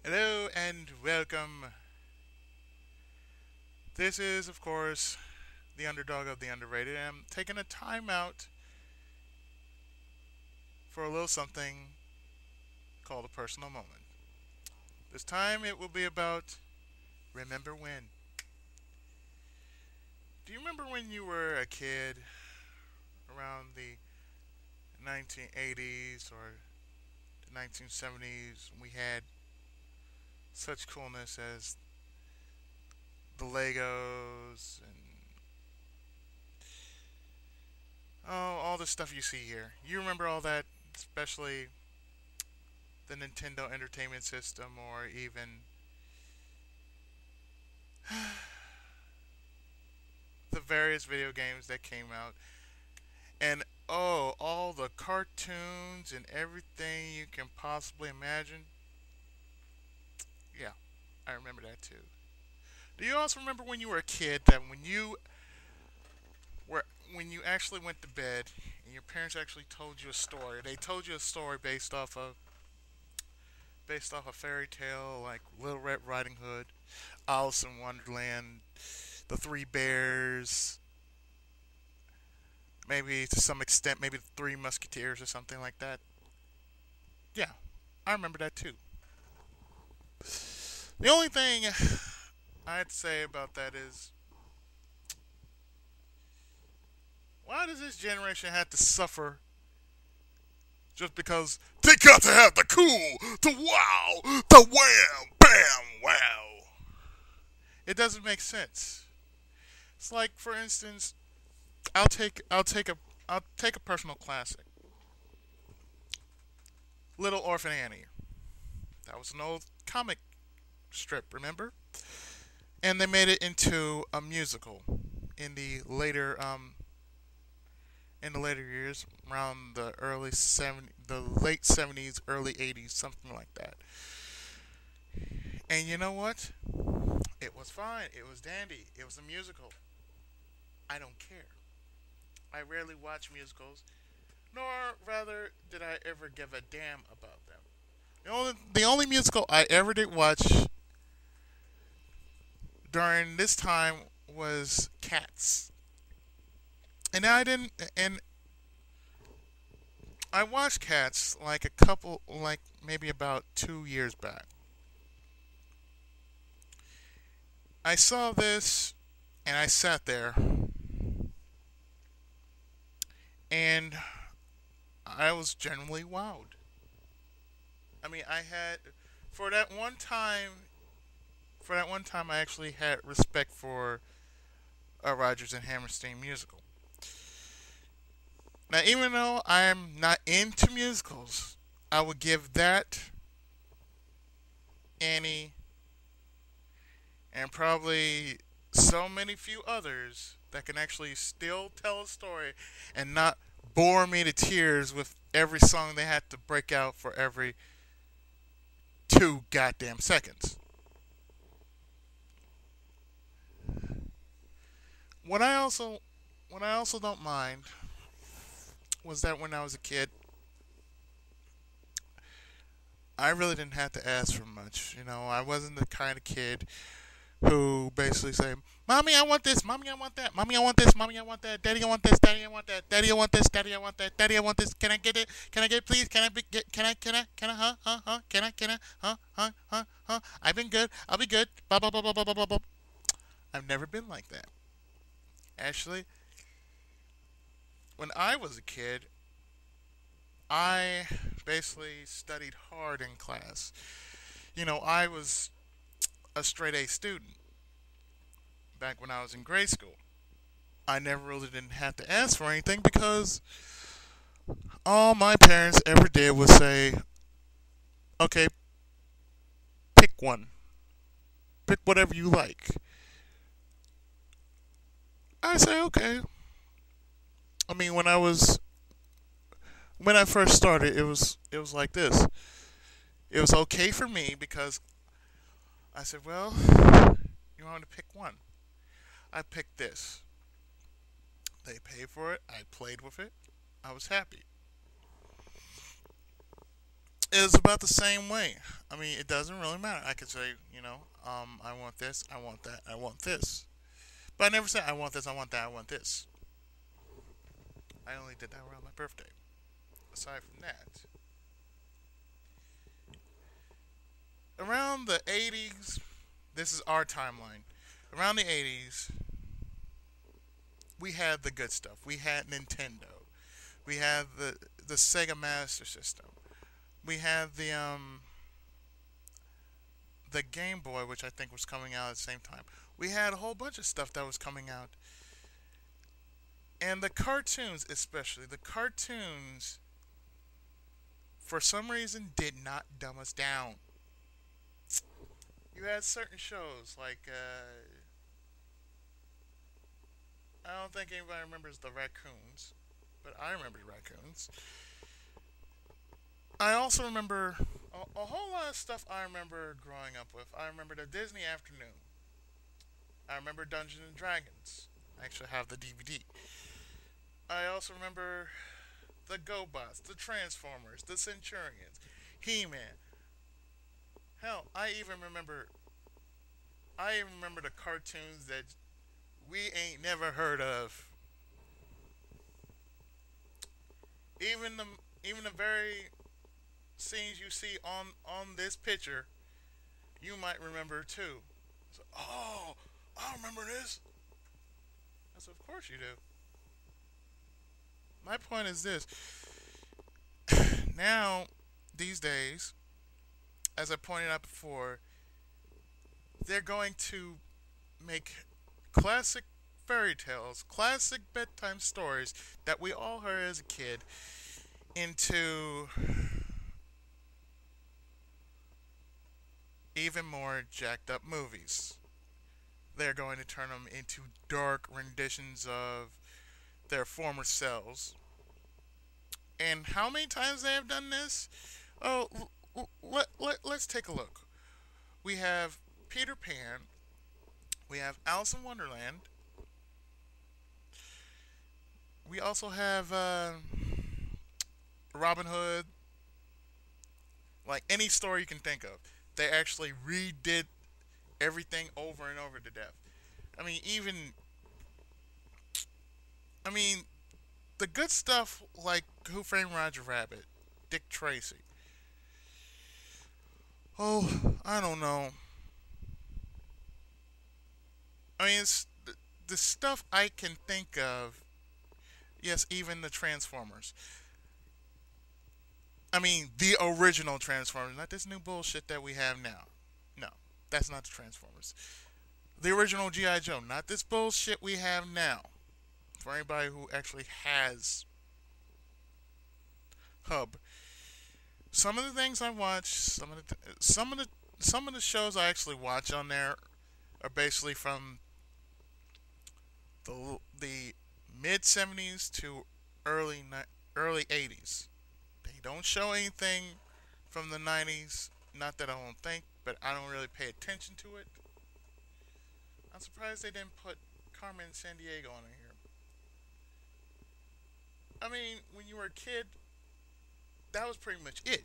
Hello and welcome. This is, of course, the underdog of the underrated. And I'm taking a time out for a little something called a personal moment. This time it will be about remember when. Do you remember when you were a kid around the 1980s or the 1970s? We had such coolness as the Legos and all the stuff you see here. You remember all that, especially the Nintendo Entertainment System or even the various video games that came out. And oh, all the cartoons and everything you can possibly imagine. Yeah, I remember that too. Do you also remember when you were a kid that were when you actually went to bed and your parents actually told you a story? They told you a story based off a fairy tale like Little Red Riding Hood, Alice in Wonderland, the Three Bears, maybe to some extent, maybe the Three Musketeers or something like that. Yeah, I remember that too. The only thing I'd say about that is, why does this generation have to suffer just because they got to have the cool, the wow, the wham, bam, wow? It doesn't make sense. It's like, for instance, I'll take a personal classic, Little Orphan Annie. That was an old comic strip, remember? And they made it into a musical in the later years, around the late 70s, early 80s, something like that. And you know what? It was fine. It was dandy. It was a musical. I don't care. I rarely watch musicals, nor rather did I ever give a damn about them. The only musical I ever did watch during this time was Cats. And I didn't and I watched Cats like maybe about 2 years back. I saw this and I sat there and I was genuinely wowed. I mean, I had for that one time for that one time I actually had respect for a Rodgers and Hammerstein musical. Now, even though I'm not into musicals, I would give that Annie and probably so many few others that can actually still tell a story and not bore me to tears with every song they had to break out for every 2 goddamn seconds. What I also what I also don't mind was that when I was a kid, I really didn't have to ask for much. I wasn't the kind of kid who basically say, "Mommy, I want this. Mommy, I want that. Mommy, I want this. Mommy, I want that. Daddy, I want this. Daddy, I want that. Daddy, I want this. Daddy, I want that. Daddy, I want this. Can I get it? Can I get it, please? Can I be, get? Can I? Huh? Can I? Huh? I've been good. I'll be good. Blah blah blah blah blah blah blah. I've never been like that. Actually, when I was a kid, I basically studied hard in class. I was a straight A student back when I was in grade school. I never really didn't have to ask for anything because all my parents ever did was say, okay, pick one. Pick whatever you like. I say, okay. I mean, when I first started, it was like this. It was okay for me because I said, well, you want to pick one. I picked this. They paid for it. I played with it. I was happy. It was about the same way. I mean, it doesn't really matter. I could say, I want this, I want that, I want this. But I never said I want this, I want that, I want this. I only did that around my birthday. Aside from that, around the 80s, this is our timeline. Around the 80s, we had the good stuff. We had Nintendo. We had the Sega Master System. We had the Game Boy, which I think was coming out at the same time. We had a whole bunch of stuff that was coming out. And the cartoons, especially, the cartoons, for some reason, did not dumb us down. You had certain shows like, I don't think anybody remembers the raccoons, but I remember the raccoons. I also remember a whole lot of stuff I remember growing up with. I remember the Disney Afternoon. I remember Dungeons and Dragons. I actually have the DVD. I also remember the GoBots, the Transformers, the Centurions, He-Man. Hell, I even remember the cartoons that we ain't never heard of. Even the even the very scenes you see on this picture, you might remember too. So, oh, I remember this. I said, of course you do. My point is this: now, these days, as I pointed out before, they're going to make classic fairy tales, classic bedtime stories that we all heard as a kid into even more jacked up movies. They're going to turn them into dark renditions of their former selves. And how many times they have done this? Oh, let's take a look. We have Peter Pan. We have Alice in Wonderland. We also have Robin Hood. Like any story you can think of. They actually redid everything over and over to death. I mean, even. I mean, the good stuff like Who Framed Roger Rabbit, Dick Tracy. Oh, I don't know. I mean, it's the stuff I can think of. Yes, even the Transformers. I mean, the original Transformers, not this new bullshit that we have now. No, that's not the Transformers. The original G.I. Joe, not this bullshit we have now. For anybody who actually has Hub, some of the things I watch, some of the shows I actually watch on there are basically from the mid '70s to early '80s. They don't show anything from the '90s. Not that I don't think, but I don't really pay attention to it. I'm surprised they didn't put Carmen Sandiego on here. I mean, when you were a kid, that was pretty much it.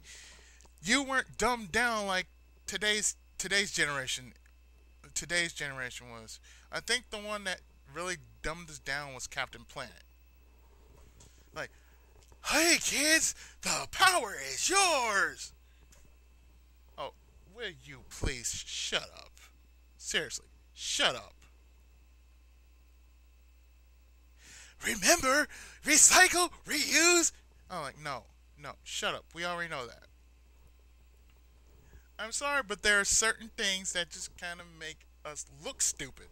You weren't dumbed down like today's generation. Today's generation was. I think the one that really dumbed us down was Captain Planet. Like, hey kids, the power is yours. Oh, will you please shut up? Seriously, shut up. Remember, recycle, reuse. I'm like, no, no, shut up. We already know that. I'm sorry, but there are certain things that just kind of make us look stupid.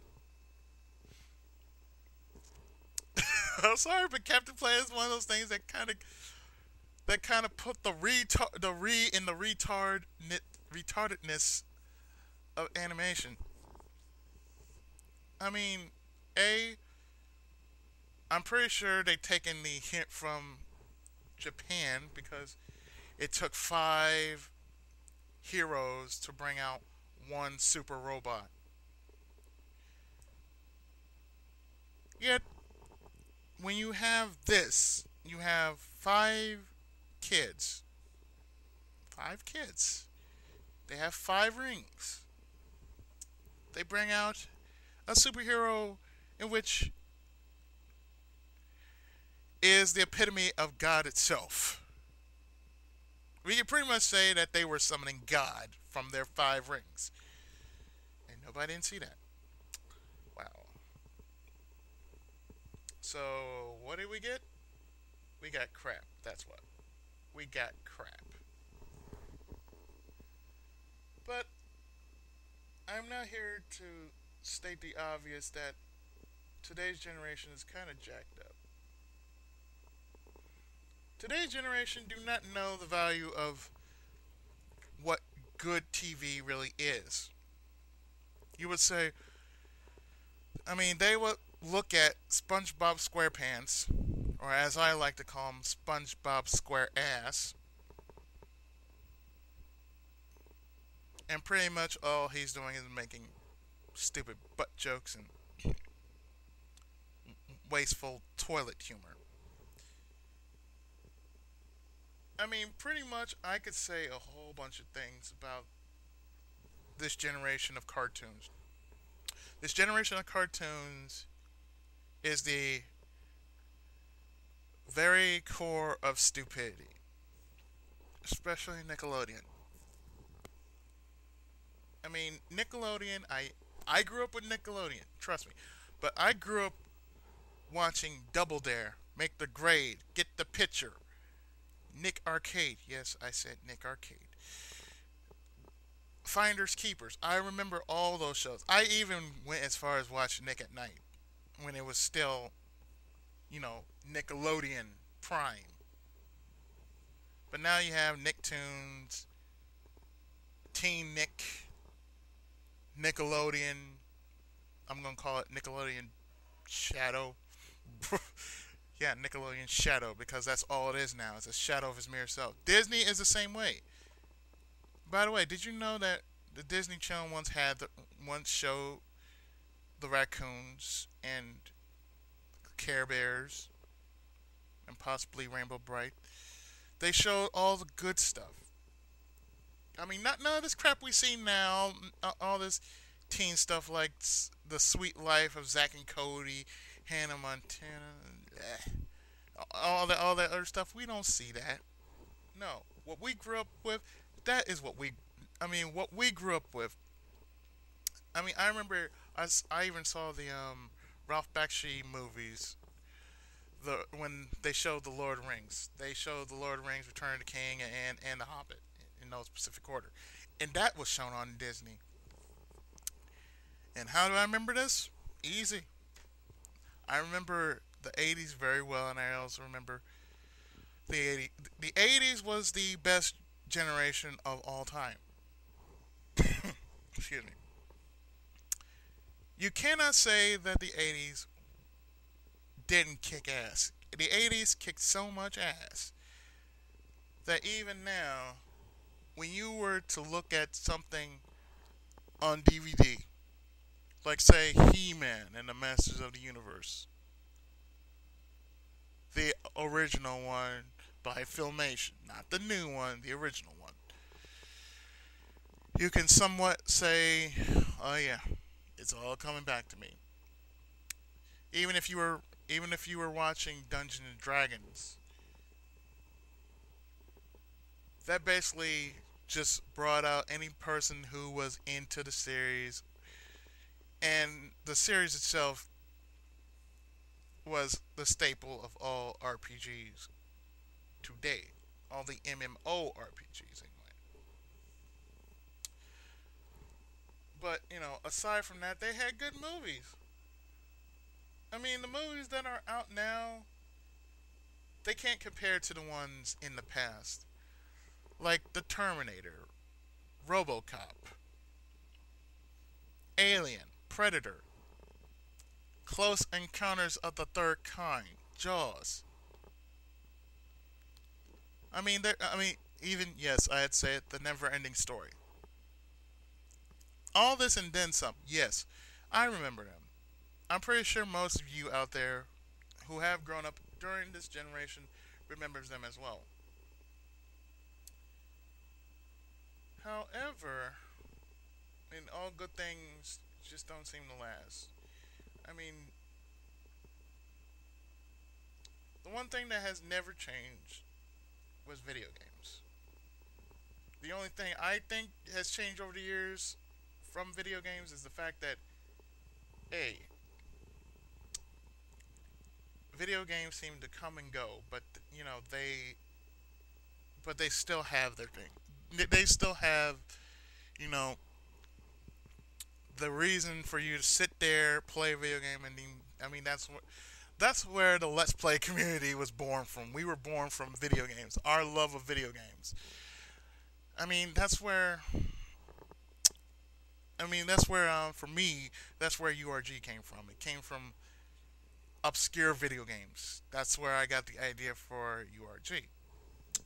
I'm sorry, but Captain Planet is one of those things that kind of put the re in the retardedness of animation. I mean, a I'm pretty sure they taken the hint from Japan because it took five heroes to bring out one super robot. Yet when you have five kids, 5 kids. They have 5 rings. They bring out a superhero in which is the epitome of God itself. We can pretty much say that they were summoning God from their 5 rings. And nobody didn't see that. Wow. So, what did we get? We got crap. That's what. We got crap. But I'm not here to state the obvious that today's generation is kind of jacked up. Today's generation do not know the value of what good TV really is. You would say, they would look at SpongeBob SquarePants, or as I like to call him, SpongeBob Square Ass, and pretty much all he's doing is making stupid butt jokes and wasteful toilet humor. Pretty much I could say a whole bunch of things about this generation of cartoons. This generation of cartoons is the very core of stupidity, especially Nickelodeon. Nickelodeon, I grew up with Nickelodeon, trust me. But I grew up watching Double Dare, Make the Grade, Get the Picture, Nick Arcade. Yes, I said Nick Arcade. Finders Keepers. I remember all those shows. I even went as far as watching Nick at Night when it was still, Nickelodeon Prime. But now you have Nicktoons, Teen Nick, Nickelodeon. I'm going to call it Nickelodeon Shadow. Yeah, Nickelodeon Shadow, because that's all it is now. It's a shadow of his mere self. Disney is the same way. By the way, did you know that the Disney Channel once showed the raccoons and Care Bears and possibly Rainbow Bright? They showed all the good stuff. Not none of this crap we see now. All this teen stuff like The Sweet Life of Zack and Cody, Hannah Montana, all that other stuff. We don't see that. No, what we grew up with, that is what we grew up with. I remember I even saw the Ralph Bakshi movies. When they showed the Lord of the Rings, they showed the Lord of the Rings, Return of the King, and the Hobbit in no specific order, and that was shown on Disney. And how do I remember this? Easy. I remember the 80s very well, and I also remember the 80s. The 80s was the best generation of all time. Excuse me. You cannot say that the 80s didn't kick ass. The 80s kicked so much ass that even now, when you were to look at something on DVD, like say He-Man and the Masters of the Universe, the original one by Filmation, not the new one, the original one, you can somewhat say, oh yeah, it's all coming back to me. Even if you were watching Dungeons and Dragons, that basically just brought out any person who was into the series, and the series itself was the staple of all RPGs today, all the MMORPGs anyway. But aside from that, they had good movies. The movies that are out now, they can't compare to the ones in the past. Like The Terminator, RoboCop, Alien, Predator, Close Encounters of the Third Kind, Jaws. Even, yes, I'd say it, The Never Ending Story. All this and then some, yes, I remember them. I'm pretty sure most of you out there who have grown up during this generation remembers them as well. However, and all good things just don't seem to last. I mean, the one thing that has never changed was video games. The only thing I think has changed over the years from video games is the fact that, hey, video games seem to come and go, but you know they still have their thing. They still have, you know, the reason for you to sit there, play a video game, and I mean that's where the Let's Play community was born from. We were born from video games, our love of video games. I mean, that's where for me, that's where URG came from. It came from obscure video games. That's where I got the idea for URG,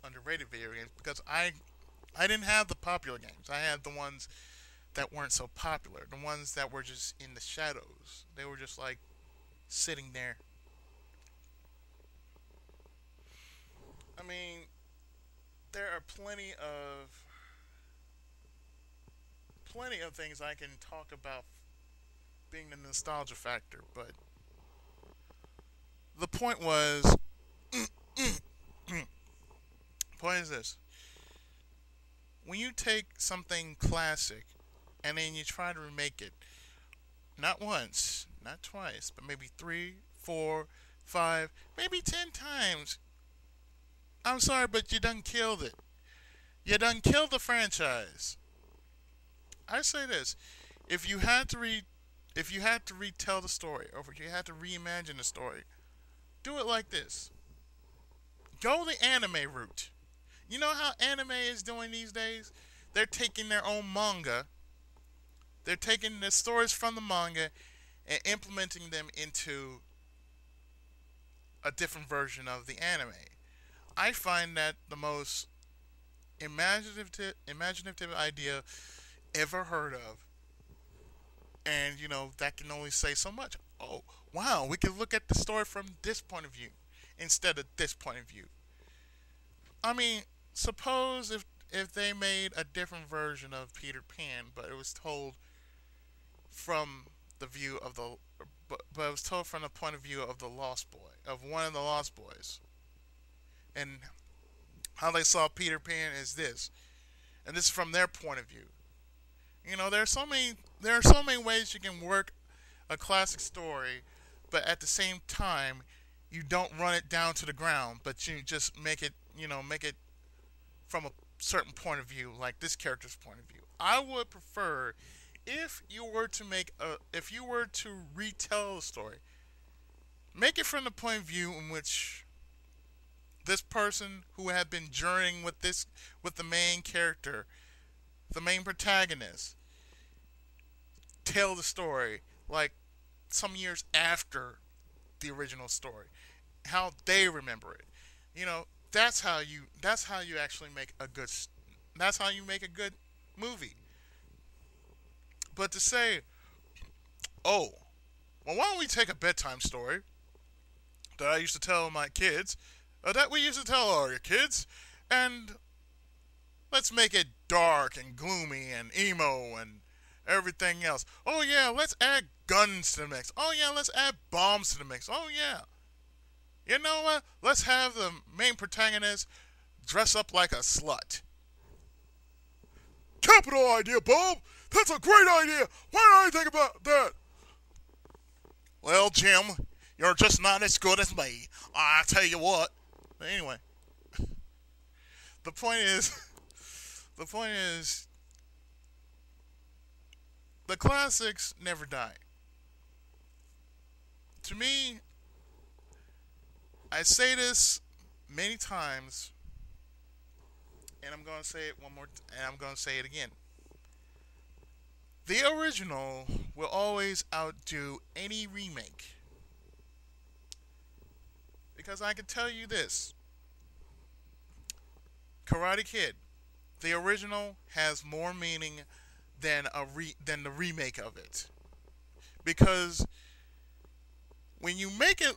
underrated video games, because I didn't have the popular games. I had the ones that weren't so popular, the ones that were just in the shadows. They were just like sitting there. I mean, there are plenty of things I can talk about being the nostalgia factor, but the point was, point is this: when you take something classic and then you try to remake it, not once, not twice, but maybe three, four, five, maybe 10 times. I'm sorry, but you done killed it. You done killed the franchise. I say this: if you had to if you had to retell the story, or if you had to reimagine the story, do it like this. Go the anime route. You know how anime is doing these days? They're taking their own manga. They're taking the stories from the manga and implementing them into a different version of the anime. I find that the most imaginative idea ever heard of. And, you know, that can only say so much. Oh, wow, we can look at the story from this point of view instead of this point of view. I mean, suppose if they made a different version of Peter Pan, but it was told from the view of the but it was told from the point of view of the Lost Boy, of one of the Lost Boys. And how they saw Peter Pan is this. And this is from their point of view. You know, there are so many ways you can work a classic story, but at the same time you don't run it down to the ground, but you just make it, make it from a certain point of view, like this character's point of view. I would prefer if you were to retell the story, make it from the point of view in which this person who had been journeying with the main character, the main protagonist, tell the story like some years after the original story, how they remember it. That's how you actually make a good that's how you make a good movie. But to say, oh, well, why don't we take a bedtime story that I used to tell my kids, that we used to tell our kids, and let's make it dark and gloomy and emo and everything else. Oh yeah, let's add guns to the mix. Oh yeah, let's add bombs to the mix. Oh yeah. You know what? Let's have the main protagonist dress up like a slut. Capital idea, Bob! That's a great idea! Why did I think about that? Well, Jim, you're just not as good as me. I tell you what. But anyway, the point is, the point is, the classics never die. To me, I say this many times, and I'm going to say it one more, and I'm going to say it again. The original will always outdo any remake. Because I can tell you this. Karate Kid, the original has more meaning than the remake of it. Because when you make it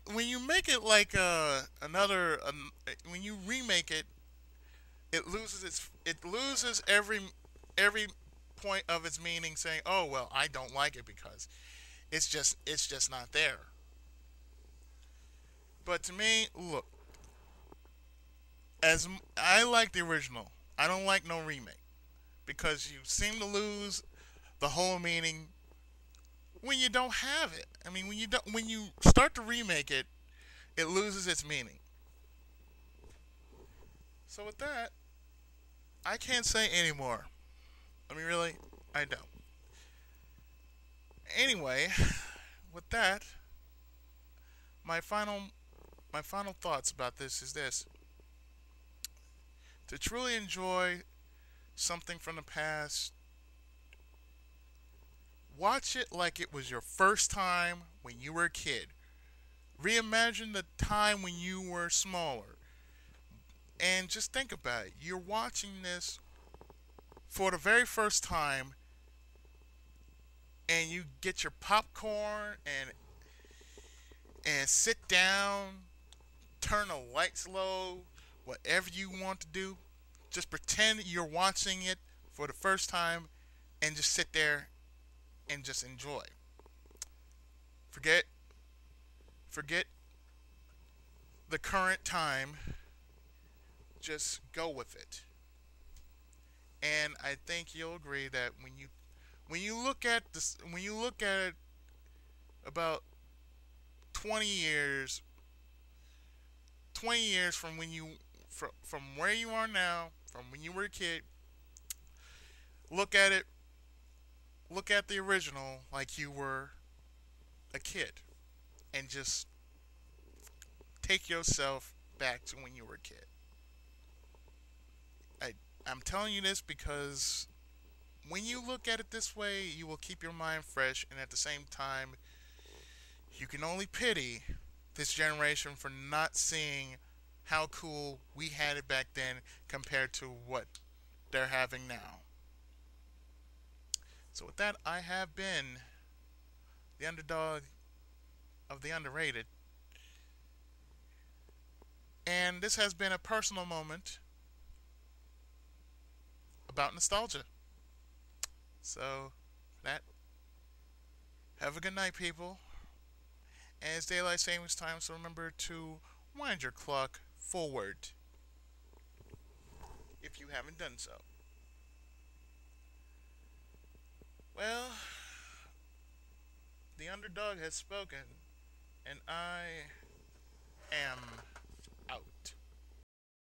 like when you remake it, it loses every point of its meaning saying, "Oh well, I don't like it because it's just not there." But to me, look, I like the original. I don't like no remake because you seem to lose the whole meaning when you don't have it. I mean, when you start to remake it, it loses its meaning. So with that, I can't say anymore. I mean, really, I don't. Anyway, with that, my final my final thoughts about this is this: to truly enjoy something from the past, watch it like it was your first time when you were a kid. Reimagine the time when you were smaller. And just think about it. You're watching this for the very first time, and you get your popcorn and sit down, turn the lights low, whatever you want to do. Just pretend you're watching it for the first time and just sit there and just enjoy. Forget forget the current time. Just go with it. And I think you'll agree that when you look at it about 20 years 20 years from from where you are now, from when you were a kid, look at it look at the original like you were a kid and just take yourself back to when you were a kid. I I'm telling you this because when you look at it this way, you will keep your mind fresh, and at the same time, you can only pity this generation for not seeing how cool we had it back then compared to what they're having now. So, with that, I have been the underdog of the underrated, and this has been a personal moment about nostalgia. So, that have a good night, people. And it's daylight savings time, so remember to wind your clock forward if you haven't done so. Well, the underdog has spoken, and I am